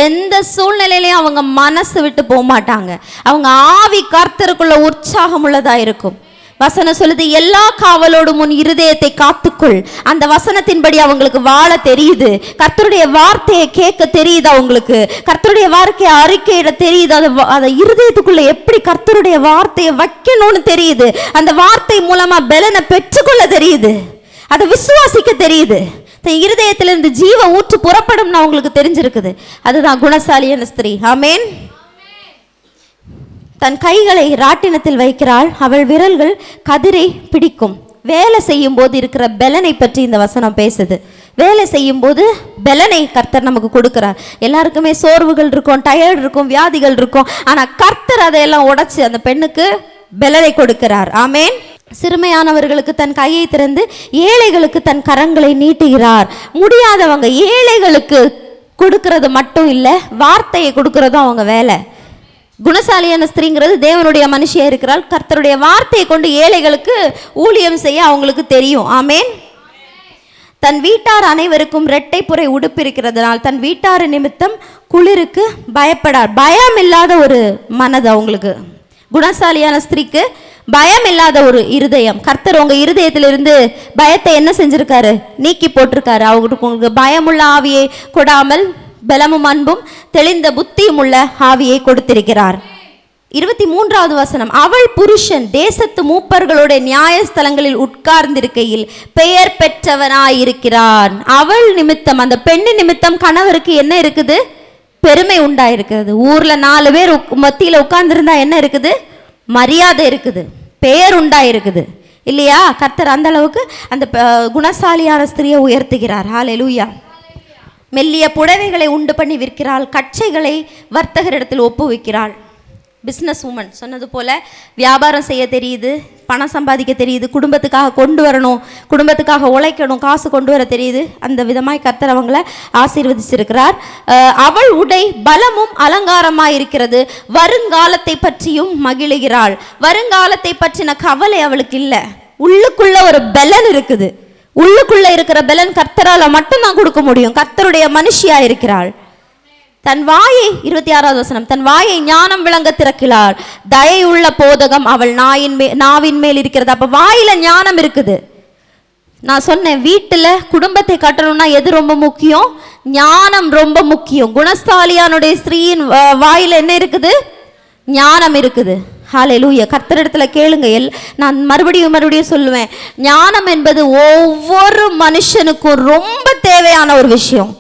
எந்த சூழ்நிலையிலையும் அவங்க மனசு விட்டு போக மாட்டாங்க. அவங்க ஆவி கர்த்தருக்குள்ள உற்சாகம் உள்ளதா இருக்கும். வசனம் சொல்லுது, எல்லா காவலோடும் உன் இருதயத்தை காத்துக்கொள். அந்த வசனத்தின்படி அவங்களுக்கு வாழ தெரியுது. கர்த்தருடைய வார்த்தையை கேட்க தெரியுது அவங்களுக்கு. கர்த்தருடைய வார்த்தையை அறிக்கையிட தெரியுது. அதை இருதயத்துக்குள்ள எப்படி கர்த்தருடைய வார்த்தையை வைக்கணும்னு தெரியுது. அந்த வார்த்தை மூலமா பலனை பெற்றுக்கொள்ள தெரியுது. அதை விசுவாசிக்க தெரியுது. இருதயத்திலிருந்து ஜீவ ஊற்று புறப்படும்னு அவங்களுக்கு தெரிஞ்சிருக்குது. அதுதான் குணசாலியான ஸ்திரீ. ஆமேன். தன் கைகளை ராட்டினத்தில் வைக்கிறாள். அவள் விரல்கள் கதிரை பிடிக்கும். வேலை செய்யும் போது இருக்கிற பலனை பற்றி இந்த வசனம் பேசுது. வேலை செய்யும் போது பலனை கர்த்தர் நமக்கு கொடுக்கிறார். எல்லாருக்குமே சோர்வுகள் இருக்கும், டயர்ட் இருக்கும், வியாதிகள் இருக்கும். ஆனால் கர்த்தர் அதையெல்லாம் உடைச்சு அந்த பெண்ணுக்கு பலனை கொடுக்கிறார். ஆமேன். சிறுமையானவர்களுக்கு தன் கையை திறந்து ஏழைகளுக்கு தன் கரங்களை நீட்டுகிறார். முடியாதவங்க ஏழைகளுக்கு கொடுக்கறது மட்டும் இல்லை, வார்த்தையை கொடுக்கறதும் அவங்க வேலை. குணசாலியான ஸ்திரீங்கிறது தேவனுடைய மனுஷியா இருக்கிறாள். கர்த்தருடைய வார்த்தையை கொண்டு ஏழைகளுக்கு ஊழியம் செய்ய அவங்களுக்கு தெரியும். ஆமேன். தன் வீட்டார் அனைவருக்கும் இரட்டை புரை உடுப்பு இருக்கிறதுனால் தன் வீட்டார் நிமித்தம் குளிருக்கு பயப்படார். பயம் இல்லாத ஒரு மனது அவங்களுக்கு. குணசாலியான ஸ்திரீக்கு பயம் இல்லாத ஒரு இருதயம். கர்த்தர் உங்க இருதயத்திலிருந்து பயத்தை என்ன செஞ்சிருக்காரு? நீக்கி போட்டிருக்காரு. உங்களுக்கு பயமுள்ள ஆவியை கொடாமல் பலமும் அன்பும் தெளிந்த புத்தியும் உள்ள ஆவியை கொடுத்திருக்கிறார். 23வது வசனம், அவள் புருஷன் தேசத்து மூப்பர்களுடைய நியாயஸ்தலங்களில் உட்கார்ந்திருக்கையில் பெயர் பெற்றவனாயிருக்கிறான். அவள் நிமித்தம், அந்த பெண்ணு நிமித்தம் கணவருக்கு என்ன இருக்குது? பெருமை உண்டாயிருக்கிறது. ஊர்ல 4 பேர் மத்தியில உட்கார்ந்திருந்தா என்ன இருக்குது? மரியாதை இருக்குது, பெயர் உண்டாயிருக்குது இல்லையா? கர்த்தர் அந்த அளவுக்கு அந்த குணசாலியான ஸ்திரியை உயர்த்துகிறார். ஹல்லேலூயா. மெல்லிய புடவைகளை உண்டு பண்ணி விற்கிறாள், கச்சைகளை வர்த்தகரிடத்தில் ஒப்புவிக்கிறாள். பிஸ்னஸ் உமன் சொன்னது போல வியாபாரம் செய்ய தெரியுது, பணம் சம்பாதிக்க தெரியுது, குடும்பத்துக்காக கொண்டு வரணும், குடும்பத்துக்காக உழைக்கணும், காசு கொண்டு வர தெரியுது. அந்த விதமாய் கர்த்தர் அவங்கள ஆசீர்வதிச்சிருக்கிறார். அவள் உடை பலமும் அலங்காரமாய் இருக்கிறது, வருங்காலத்தை பற்றியும் மகிழுகிறாள். வருங்காலத்தை பற்றின கவலை அவளுக்கு இல்லை. உள்ளுக்குள்ள ஒரு பலன் இருக்குது. உள்ளுக்குள்ள இருக்கிற பலன் கர்த்தரால மட்டும்தான் கொடுக்க முடியும். கர்த்தருடைய மனுஷியா இருக்கிறாள். தன் வாயை 26வது வசனம், தன் வாயை ஞானம் விளங்க திறக்கிறாள். தயையுள்ள போதகம் அவள் நாவின் மேல் இருக்கிறது. அப்ப வாயில ஞானம் இருக்குது. நான் சொன்னேன், வீட்டுல குடும்பத்தை கட்டணும்னா எது ரொம்ப முக்கியம்? ஞானம் ரொம்ப முக்கியம். குணசாலியானுடைய ஸ்திரீயின் வாயில என்ன இருக்குது? ஞானம் இருக்குது. ஹல்லேலூயா. கர்த்தரிடத்துல கேளுங்க. நான் மறுபடியும் சொல்லுவேன், ஞானம் என்பது ஒவ்வொரு மனுஷனுக்கும் ரொம்ப தேவையான ஒரு விஷயம்.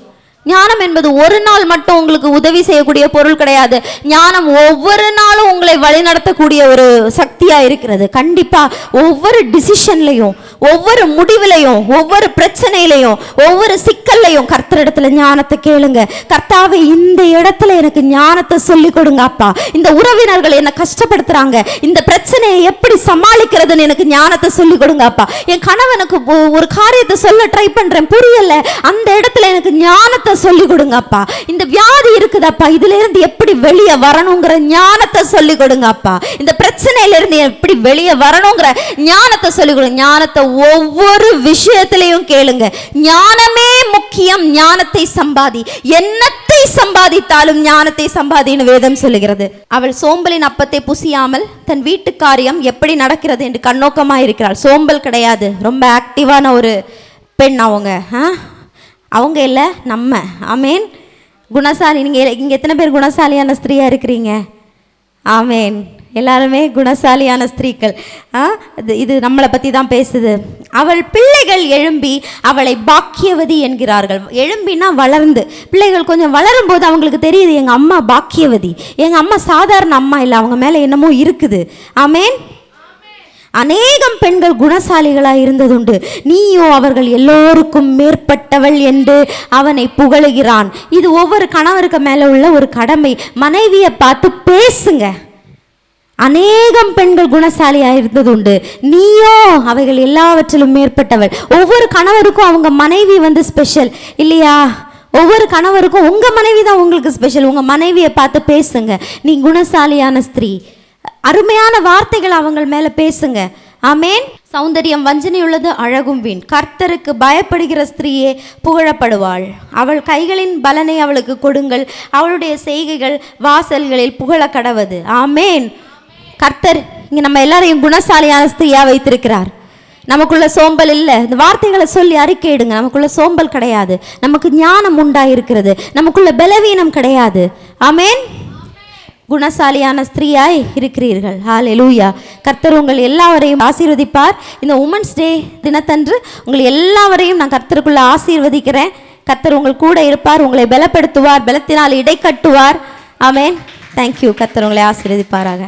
ஞானம் என்பது ஒரு நாள் மட்டும் உங்களுக்கு உதவி செய்யக்கூடிய பொருள் கிடையாது. ஞானம் ஒவ்வொரு நாளும் உங்களை வழிநடத்தக்கூடிய ஒரு சக்தியா இருக்கிறது. கண்டிப்பா ஒவ்வொரு டிசிஷன்லையும், ஒவ்வொரு முடிவிலையும், ஒவ்வொரு பிரச்சனையிலையும், ஒவ்வொரு சிக்கல்லையும் கர்த்தரிடத்துல ஞானத்தை கேளுங்க. கர்த்தாவே, இந்த இடத்துல எனக்கு ஞானத்தை சொல்லி கொடுங்க அப்பா. இந்த உறவினர்கள் என்ன கஷ்டப்படுத்துறாங்க, இந்த பிரச்சனையை எப்படி சமாளிக்கிறதுன்னு எனக்கு ஞானத்தை சொல்லி கொடுங்க அப்பா. என் கணவனுக்கு ஒரு காரியத்தை சொல்ல ட்ரை பண்றேன், புரியல, அந்த இடத்துல எனக்கு ஞானத்தை சொல்லி கொடுங்க அப்பா. இந்த வியாதி இருக்குதப்பா, இதுல இருந்து எப்படி வெளியே வரணுங்கிற ஞானத்தை சொல்லி கொடுங்க அப்பா. இந்த பிரச்சனையில இருந்து எப்படி வெளியே வரணுங்கிற ஞானத்தை சொல்லி கொடுங்க. ஞானத்தை ஒவ்வொரு விஷயத்திலையும் கேளுங்க. ஞானமே முக்கியம். ஞானத்தை சம்பாதி. என்னத்தை சம்பாதித்தாலும் ஞானத்தை சம்பாதின்னு வேதம் சொல்லுகிறது. அவள் சோம்பலின் அப்பத்தை புசியாமல் தன் வீட்டு காரியம் எப்படி நடக்கிறது என்று கண்ணோக்கமா இருக்கிறாள். சோம்பல் கிடையாது. ரொம்ப ஆக்டிவான ஒரு பெண் அவங்க இல்லை, நம்ம. ஆமேன். குணசாலி. நீங்கள் இங்கே எத்தனை பேர் குணசாலியான ஸ்திரீயாக இருக்கிறீங்க? ஆமேன். எல்லாருமே குணசாலியான ஸ்திரீகள். இது நம்மளை பற்றி தான் பேசுது. அவள் பிள்ளைகள் எழும்பி அவளை பாக்கியவதி என்கிறார்கள். எழும்பினா வளர்ந்து, பிள்ளைகள் கொஞ்சம் வளரும் போது அவங்களுக்கு தெரியுது, எங்கள் அம்மா பாக்கியவதி, எங்கள் அம்மா சாதாரண அம்மா இல்லை, அவங்க மேலே என்னமோ இருக்குது. ஆமேன். அநேகம் பெண்கள் குணசாலிகளாய் இருந்ததுண்டு. நீயோ அவர்கள் எல்லோருக்கும் மேற்பட்டவள் என்று அவனை புகழுகிறான். இது ஒவ்வொரு கணவருக்கு மேலே உள்ள ஒரு கடமை. மனைவியை பார்த்து பேசுங்க. அநேகம் பெண்கள் குணசாலியாக இருந்ததுண்டு, நீயோ அவைகள் எல்லாவற்றிலும் மேற்பட்டவள். ஒவ்வொரு கணவருக்கும் அவங்க மனைவி ஸ்பெஷல் இல்லையா? ஒவ்வொரு கணவருக்கும் உங்கள் மனைவி தான் உங்களுக்கு ஸ்பெஷல். உங்கள் மனைவியை பார்த்து பேசுங்க. நீ குணசாலியான ஸ்திரீ. அருமையான வார்த்தைகள் அவங்க மேலே பேசுங்க. ஆமேன். சௌந்தரியம் வஞ்சனை உள்ளது, அழகும் வீண். கர்த்தருக்கு பயப்படுகிற ஸ்திரீயே புகழப்படுவாள். அவள் கைகளின் பலனை அவளுக்கு கொடுங்கள், அவளுடைய செய்கைகள் வாசல்களில் புகழ கடவது. ஆமேன். கர்த்தர் இங்கே நம்ம எல்லாரையும் குணசாலியான ஸ்திரீயாக வைத்திருக்கிறார். நமக்குள்ள சோம்பல் இல்லை. இந்த வார்த்தைகளை சொல்லி அறிக்கையிடுங்க. நமக்குள்ள சோம்பல் கிடையாது. நமக்கு ஞானம் உண்டாயிருக்கிறது. நமக்குள்ள பலவீனம் கிடையாது. ஆமேன். குணசாலியான ஸ்திரீயாய் இருக்கிறீர்கள். ஹல்லேலூயா. கர்த்தர் உங்கள் எல்லாவரையும் ஆசீர்வதிப்பார். இந்த உமன்ஸ் டே தினத்தன்று உங்கள் எல்லாவரையும் நான் கர்த்தருக்குள்ள ஆசீர்வதிக்கிறேன். கர்த்தர் உங்கள் கூட இருப்பார், உங்களை பலப்படுத்துவார், பலத்தினால் இடை கட்டுவார். ஆமேன். தேங்க்யூ. கர்த்தர் உங்களை ஆசீர்வதிப்பாராக.